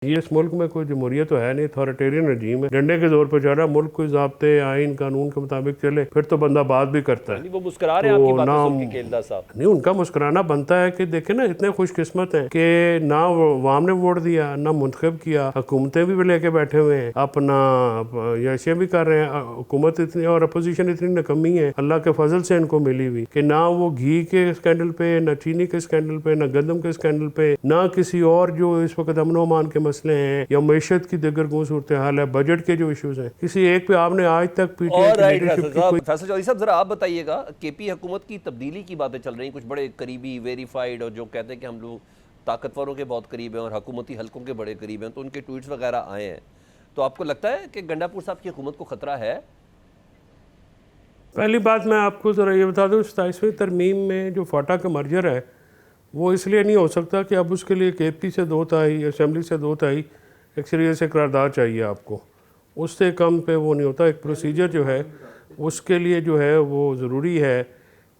ये इस मुल्क में कोई जमहूरियत तो है नहीं, अथॉरिटेरियन रजीम है, डंडे के जोर पर चल रहा। मुल्क कोई ज़ाब्ते आइन कानून के मुताबिक चले फिर तो बंदा बात भी करता है। नहीं, वो मुस्कुरा रहे हैं आपकी तो बातें ना सुन के केलदा साहब। नहीं, उनका मुस्कुराना बनता है कि देखे ना, इतने खुशकिस्मत हैं कि ना वाम ने वोट दिया, ना मुंतखब किया, हुकूमतें भी लेके बैठे हुए हैं, अपना यशे भी कर रहे हैं। हुकूमत इतनी और अपोजिशन इतनी नकमी है, अल्लाह के फजल से इनको मिली हुई कि ना वो घी के स्कैंडल पे, ना चीनी के स्कैंडल पे, ना गंदम के स्कैंडल पे, ना किसी और जो इस वक्त अमन अमान के मसले हैं या मैशत की दिगरगूं सूरत हाल है, बजट के जो इश्यूज हैं, किसी एक पे आपने आज तक पीटीआई और की राइट लीडरशिप की कोई। फैसल चौधरी साहब, जरा आप बताइएगा, केपी हुकूमत की तब्दीली की बातें चल रही, कुछ बड़े करीबी वेरीफाइड और जो कहते हैं कि हम लोग ताकतवरों के बहुत करीब हैं और हुकूमती हलकों के बड़े करीब हैं, तो उनके ट्वीट्स वगैरह आए हैं। तो आपको लगता है कि गंडापुर साहब की हुकूमत को खतरा है? पहली बात मैं आपको ज़रा ये बता दूँ, 27वीं तरमीम में जो फाटा का मर्जर है वो इसलिए नहीं हो सकता कि अब उसके लिए केपी से 2/3, असम्बली से 2/3 एक्सरियर से करारदाद चाहिए आपको, उससे कम पे वो नहीं होता। एक प्रोसीजर जो है उसके लिए जो है वो ज़रूरी है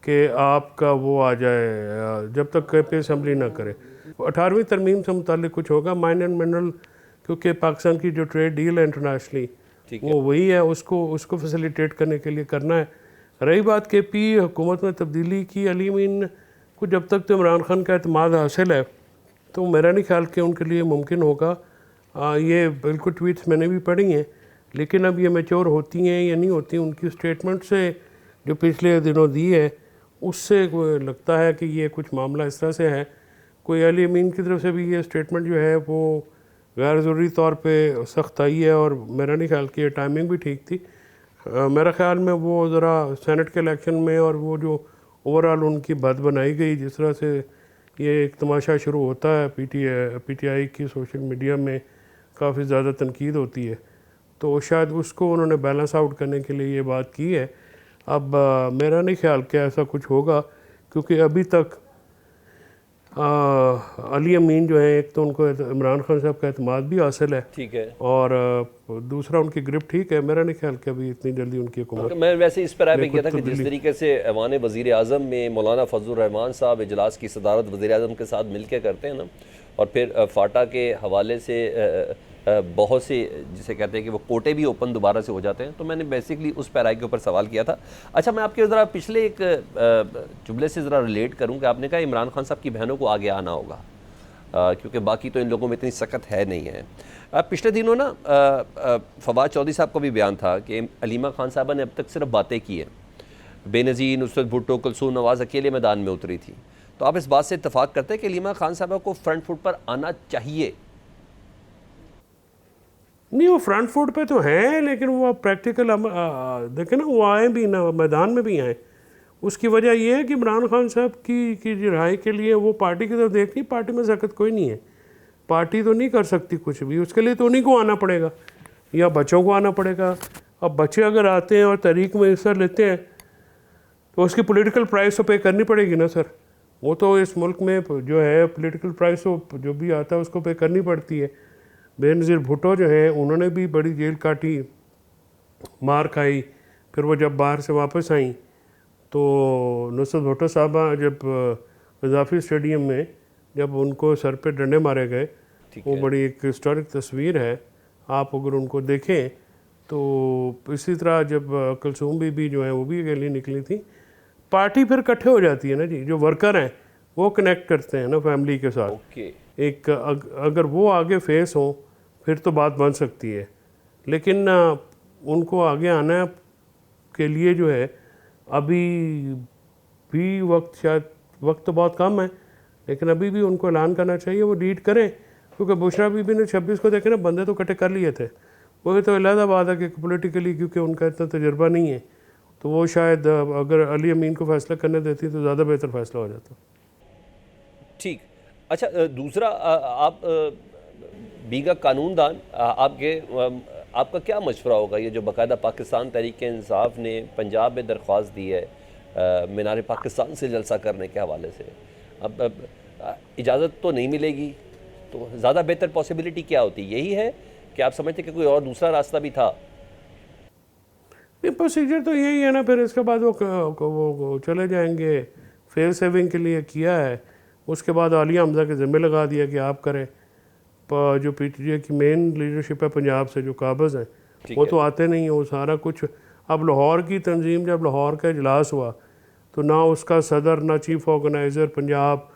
कि आपका वो आ जाए जब तक केपी असम्बली ना करे। 18वीं तरमीम से मुतालिक कुछ होगा माइन एंड मिनरल, क्योंकि पाकिस्तान की जो ट्रेड डील है इंटरनेशनली वो वही है, उसको उसको फैसिलिटेट करने के लिए करना है। रही बात के पी हुकूमत में तब्दीली की, अली मीन को जब तक तो इमरान खान का एतमाद हासिल है तो मेरा नहीं ख्याल कि उनके लिए मुमकिन होगा। ये बिल्कुल ट्वीट्स मैंने भी पढ़ी हैं, लेकिन अब ये मैच्योर होती हैं या नहीं होती, उनकी स्टेटमेंट से जो पिछले दिनों दी है उससे लगता है कि ये कुछ मामला इस तरह से है। कोई अली अमीन की तरफ से भी ये स्टेटमेंट जो है वो गैर ज़रूरी तौर पे सख्त आई है और मेरा नहीं ख्याल कि ये टाइमिंग भी ठीक थी। मेरा ख्याल में वो ज़रा सेनेट के इलेक्शन में और वो जो ओवरऑल उनकी बात बनाई गई, जिस तरह से ये एक तमाशा शुरू होता है पीटीआई की सोशल मीडिया में काफ़ी ज़्यादा तनकीद होती है, तो शायद उसको उन्होंने बैलेंस आउट करने के लिए ये बात की है। अब मेरा नहीं ख्याल कि ऐसा कुछ होगा, क्योंकि अभी तक अली अमीन जो है, एक तो उनको इमरान खान साहब का एतमाद भी हासिल है, ठीक है, और दूसरा उनकी ग्रिप ठीक है। मेरा नहीं ख्याल कि अभी इतनी जल्दी उनकी हुकूमत मैं वैसे इस पर आए में किया कुछ था कि जिस तब्दीली। तरीके से ऐवान वज़ीर आज़म में मौलाना फजलुर रहमान साहब इजलास की सदारत वज़ीर आज़म के साथ मिल के करते हैं ना, और फिर फाटा के हवाले से बहुत से जिसे कहते हैं कि वो कोटे भी ओपन दोबारा से हो जाते हैं, तो मैंने बेसिकली उस पैराई के ऊपर सवाल किया था। अच्छा, मैं आपके ज़रा पिछले एक जुमले से ज़रा रिलेट करूँ कि आपने कहा इमरान खान साहब की बहनों को आगे आना होगा, क्योंकि बाकी तो इन लोगों में इतनी सख्त है नहीं है। पिछले दिनों ना फवाद चौधरी साहब का भी बयान था कि अलीमा खान साहबा ने अब तक सिर्फ बातें की हैं, बेनज़ीर, नुसरत भुट्टो, कुलसूम नवाज़ अकेले मैदान में उतरी थी। तो आप इस बात से इत्तफाक करते हैं कि अलीमा खान साहबा को फ्रंट फुट पर आना चाहिए? नहीं, वो फ्रंट फुट पे तो हैं, लेकिन वो प्रैक्टिकल देखें ना, वो आए भी ना, मैदान में भी आए। उसकी वजह ये है कि इमरान खान साहब की रिहाई के लिए वो पार्टी की तरफ देखती, पार्टी में सख्त कोई नहीं है, पार्टी तो नहीं कर सकती कुछ भी, उसके लिए तो उन्हीं को आना पड़ेगा या बच्चों को आना पड़ेगा। अब बच्चे अगर आते हैं और तहरीक में हिस्सा लेते हैं तो उसकी पॉलिटिकल प्राइस तो पे करनी पड़ेगी ना सर। वो तो इस मुल्क में जो है पॉलिटिकल प्राइस तो जो भी आता है उसको पे करनी पड़ती है। बेनज़ीर भुट्टो जो है उन्होंने भी बड़ी जेल काटी, मार खाई, फिर वो जब बाहर से वापस आई तो नुसरत भुट्टो साहबा जब गद्दाफ़ी स्टेडियम में जब उनको सर पे डंडे मारे गए, वो बड़ी एक हिस्टोरिक तस्वीर है, आप अगर उनको देखें तो। इसी तरह जब कुलसूम बीबी जो है वो भी अकेली निकली थी। पार्टी फिर इकट्ठे हो जाती है ना जी, जो वर्कर हैं वो कनेक्ट करते हैं ना फैमिली के साथ। एक अगर वो आगे फेस हो फिर तो बात बन सकती है, लेकिन उनको आगे आना के लिए जो है अभी भी वक्त, शायद वक्त तो बहुत कम है, लेकिन अभी भी उनको ऐलान करना चाहिए वो लीड करें। क्योंकि बुशरा बीबी ने 26 को देखे ना, बंदे तो इकट्ठे कर लिए थे, वो तो अलहदा बात है कि पोलिटिकली क्योंकि उनका इतना तजुर्बा नहीं है, तो वो शायद अगर अली अमीन को फैसला करने देती तो ज़्यादा बेहतर फैसला हो जाता। ठीक। अच्छा, दूसरा, आप बीगा कानूनदान, आपका क्या मशवरा होगा, ये जो बाकायदा पाकिस्तान तहरीक इंसाफ ने पंजाब में दरख्वास्त दी है मीनार पाकिस्तान से जलसा करने के हवाले से, अब इजाज़त तो नहीं मिलेगी, तो ज़्यादा बेहतर पॉसिबिलिटी क्या होती, यही है कि आप समझते कि कोई और दूसरा रास्ता भी था? नहीं, प्रोसीजर तो यही है ना, फिर इसके बाद वो चले जाएंगे, फेयर सेविंग के लिए किया है, उसके बाद आलिया हमजा के ज़िम्मे लगा दिया कि आप करें, जो पीटीआई की मेन लीडरशिप है पंजाब से, जो काबज़ हैं, वो तो आते नहीं हैं, वो सारा कुछ। अब लाहौर की तंजीम, जब लाहौर का इजलास हुआ तो ना उसका सदर, ना चीफ ऑर्गेनाइज़र पंजाब,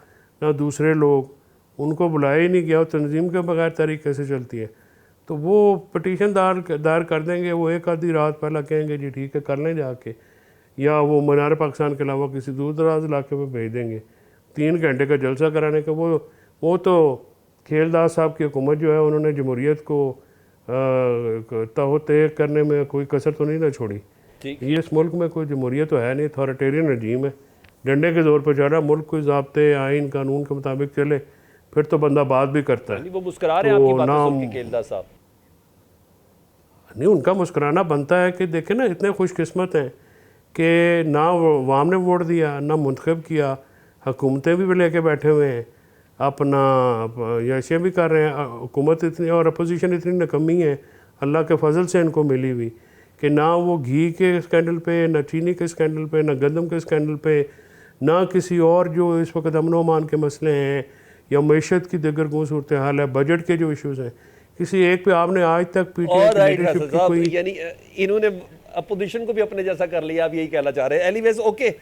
ना दूसरे लोग, उनको बुलाया ही नहीं गया। और तंजीम के बगैर तारीख कैसे चलती है? तो वो पटिशन दायर कर देंगे, वो एक आधी रात पहले कहेंगे जी ठीक है कर लें जाके, या वो मीनार पाकिस्तान के अलावा किसी दूर दराज इलाके में भेज देंगे 3 घंटे का जलसा कराने का। वो तो खेलदास साहब की हुकूमत जो है, उन्होंने जमहूरियत को तहो तय करने में कोई कसर तो नहीं ना छोड़ी। ये इस मुल्क में कोई जमहूरियत तो है नहीं, अथॉरिटेरियन रजीम है, डंडे के ज़ोर पर चल रहा। मुल्क कोई ज़ाब्ते आइन कानून के मुताबिक चले फिर तो बंदा बात भी करता है। वो मुस्कुरा रहे हैं आपकी बातें सुन के खेलदास साहब। नहीं, उनका मुस्कुराना बनता है कि देखें ना, इतने खुशकिस्मत हैं कि ना वाम ने वोट दिया, ना मुंतखब किया, हुकूमतें भी लेके बैठे हुए हैं, अपना यशे भी कर रहे हैं। हुकूमत इतनी और अपोजिशन इतनी नकमी है, अल्लाह के फजल से इनको मिली हुई, कि ना वो घी के स्कैंडल पे, ना चीनी के स्कैंडल पे, ना गंदम के स्कैंडल पे, ना किसी और जो इस वक्त अमन अमान के मसले हैं या मैशत की दिगर को सूरत हाल है, बजट के जो इश्यूज़ हैं, किसी एक पे आपने आज तक पीटीआई की लीडरशिप की कोई, यानी इन्होंने अपोजिशन को भी अपने जैसा कर लिया, आप यही कहना चाह रहे हैं। Anyways okay,